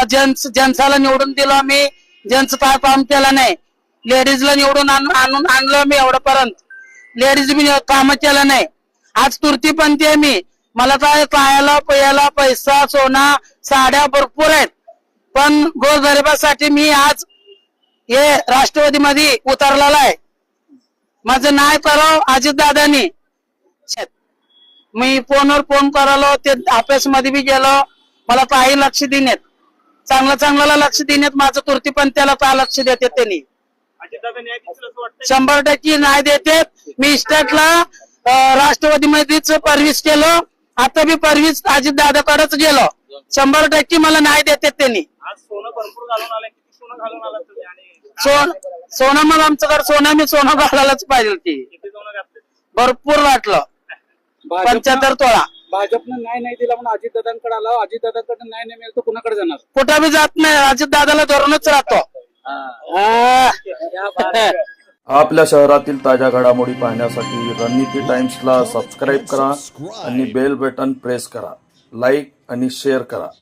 जेंट्सला निवडून दिलं आम्ही, जेंट्स काय काम केलं नाही. लेडीजला निवडून आणून आणलं मी एवढ्यापर्यंत, लेडीज बी काम केलं नाही. आज तृतीपंथी आहे मी, मला काय खायला प्यायला पैसा सोना साड्या भरपूर आहेत, पण गोरगरिबासाठी मी आज हे राष्ट्रवादीमध्ये उतरलेला आहे. माझं नाही करावं अजितदादांनी. मी फोनवर फोन करालो, ते ऑफिस मध्ये बी गेलो, मला काही लक्ष देण्यात, चांगल्याला लक्ष देण्यात, माझं तृतीपंथीला काय लक्ष देते त्यांनी. 100% नाही देते. मी स्टेटला राष्ट्रवादीमध्येच परवीस केलो, आता बी परवीस अजितदादाकडेच गेलो. 100% मला नाही देते त्यांनी. सोनं मग आमच्याकडे सोनं, मी सोनं घालायलाच पाहिजे. ती भरपूर वाटलं, 75 तोळा. भाजपनं नाही दिला म्हणून अजितदादांकडे आला, अजितदादांकडे नाही मिळेल तर कुणाकडे जाणार? कुठं बी जात नाही, अजितदादाला धरूनच राहतो. आपल्या शहरातील ताज्या घडामोडी पाहण्यासाठी रणनीती टाइम्सला सबस्क्राईब करा आणि बेल बटन प्रेस करा. लाईक आणि शेअर करा.